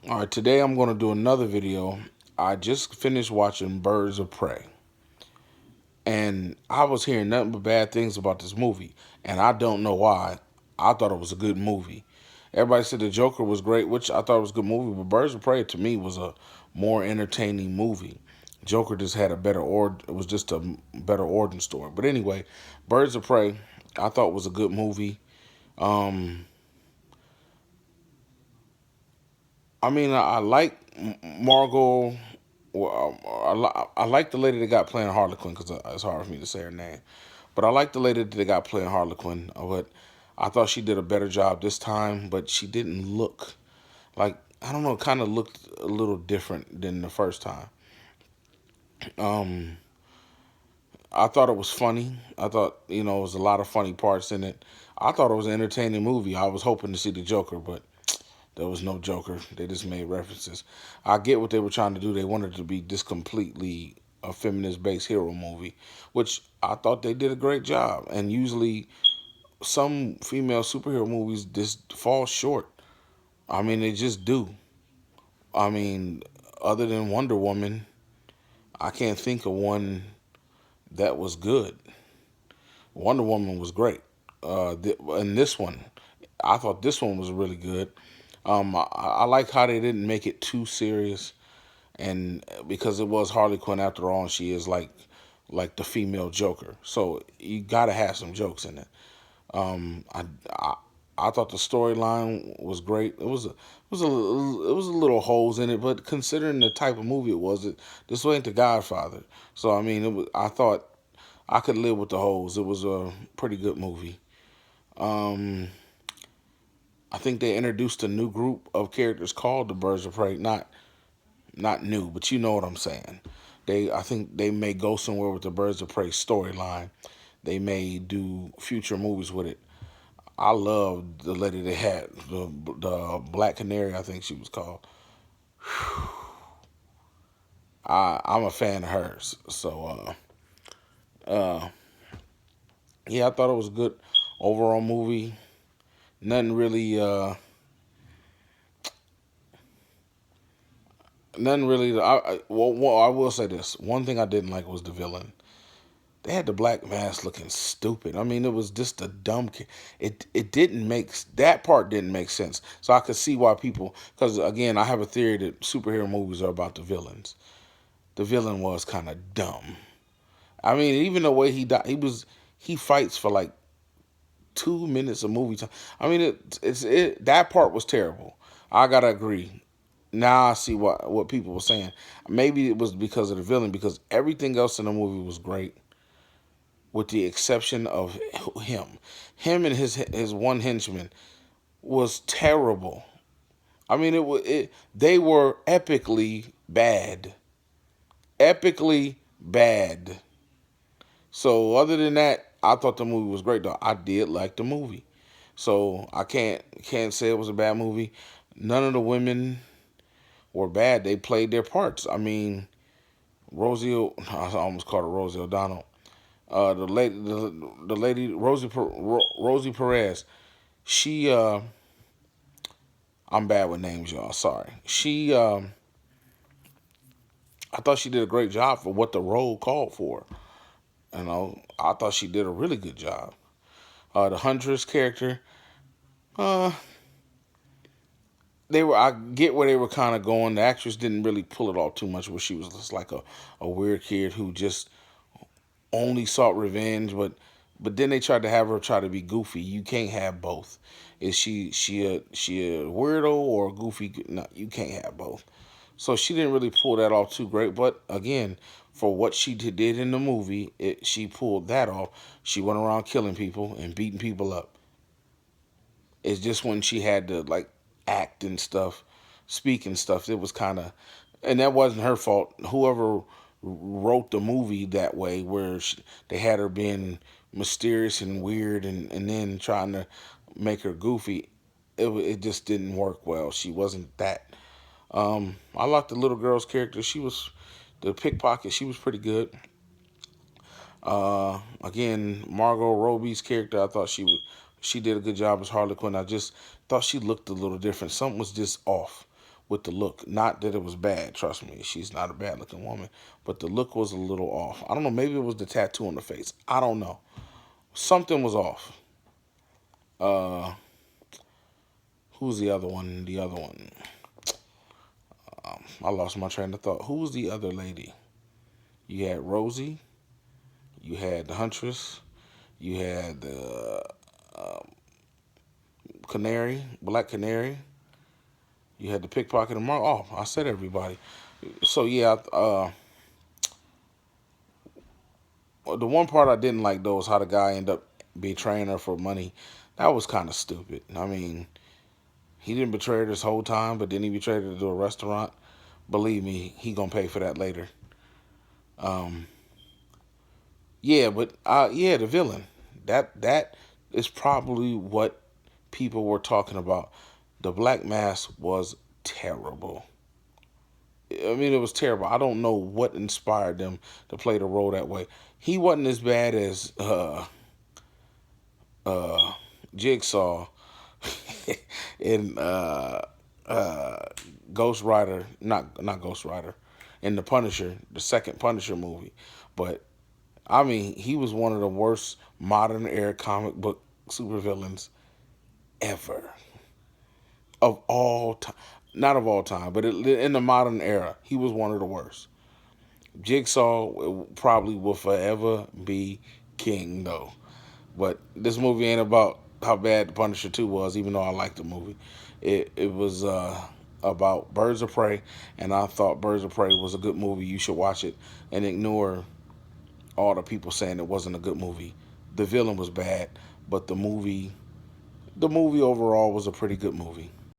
All right, today I'm going to do another video. I just finished watching Birds of Prey, and I was hearing nothing but bad things about this movie, and I don't know why. I thought it was a good movie. Everybody said the Joker was great, which I thought was a good movie, but Birds of Prey to me was a more entertaining movie. Joker just had a better it was just a better origin story. But anyway, Birds of Prey, I thought was a good movie. Um, I like Margot. Well, I like the lady that got playing Harlequin because it's hard for me to say her name. But I like the lady that got playing Harlequin. But I thought she did a better job this time. But she didn't look like, I don't know, kind of looked a little different than the first time. Um, I thought it was funny. I thought, it was a lot of funny parts in it. I thought it was an entertaining movie. I was hoping to see the Joker, but there was no Joker. They just made references. I get what they were trying to do. They wanted to be just completely a feminist-based hero movie, which I thought they did a great job. And usually, some female superhero movies just fall short. They just do. I mean, other than Wonder Woman, I can't think of one that was good. Wonder Woman was great. And this one, I thought this one was really good. I like how they didn't make it too serious, and because it was Harley Quinn after all, and she is like the female Joker, so you gotta have some jokes in it. Um, I, I I thought the storyline was great. It was a little holes in it, but considering the type of movie it was, this wasn't The Godfather, so I thought I could live with the holes. It was a pretty good movie. Um, I think they introduced a new group of characters called the Birds of Prey. Not new, but you know what I'm saying. I think they may go somewhere with the Birds of Prey storyline. They may do future movies with it. I loved the lady they had, the Black Canary, I think she was called. I'm a fan of hers. So uh, yeah, I thought it was a good overall movie. Nothing really nothing really. I will say this. One thing I didn't like was the villain. They had the Black Mass looking stupid. It was just a dumb. It didn't make that part didn't make sense. So I could see why people. Because again, I have a theory that superhero movies are about the villains. The villain was kind of dumb. Even the way he died, he fights for like 2 minutes of movie time. That part was terrible. I gotta agree. Now I see what people were saying. Maybe it was because of the villain, because everything else in the movie was great, with the exception of him. Him and his one henchman was terrible. They were epically bad. So other than that, I thought the movie was great. Though I did like the movie, so I can't say it was a bad movie. None of the women were bad. They played their parts. Rosie, I almost called her Rosie O'Donnell. The lady Rosie Perez. She, I'm bad with names, y'all. Sorry. I thought she did a great job for what the role called for. I thought she did a really good job. The Huntress character, uh, I get where they were kind of going. The actress didn't really pull it off too much, where she was just like a weird kid who just only sought revenge, but then they tried to have her try to be goofy. You can't have both. Is she a weirdo or a goofy? No, you can't have both. So she didn't really pull that off too great. But again, for what she did in the movie, she pulled that off. She went around killing people and beating people up. It's just when she had to like act and stuff, speak and stuff. It was kind of, and that wasn't her fault. Whoever wrote the movie that way, where they had her being mysterious and weird, and then trying to make her goofy, it just didn't work well. She wasn't that. I liked the little girl's character. She was the pickpocket. She was pretty good. Again, Margot Robbie's character, I thought she did a good job as Harley Quinn. I just thought she looked a little different. Something was just off with the look. Not that it was bad, trust me. She's not a bad looking woman, but the look was a little off. I don't know, maybe it was the tattoo on the face. I don't know. Something was off. Uh who's the other one? The other one. I lost my train of thought. Who was the other lady? You had Rosie, you had the Huntress, you had the Canary, Black Canary, you had the pickpocket and Mark. Oh, I said everybody. So yeah, the one part I didn't like though was how the guy ended up betraying her for money. That was kind of stupid. I mean, he didn't betray her this whole time, but then he betrayed her to do a restaurant. Believe me, he gonna pay for that later. Um, yeah, but yeah, the villain. That is probably what people were talking about. The Black Mass was terrible. I mean, it was terrible. I don't know what inspired them to play the role that way. He wasn't as bad as uh, Jigsaw in uh, Ghost Rider, not Ghost Rider, in the Punisher, the second Punisher movie. But I mean, he was one of the worst modern era comic book supervillains ever of all time. Not of all time, but in the modern era, he was one of the worst. Jigsaw probably will forever be king, though. But this movie ain't about how bad the Punisher 2 was, even though I liked the movie. It was about Birds of Prey, and I thought Birds of Prey was a good movie. You should watch it and ignore all the people saying it wasn't a good movie. The villain was bad, but the movie overall was a pretty good movie.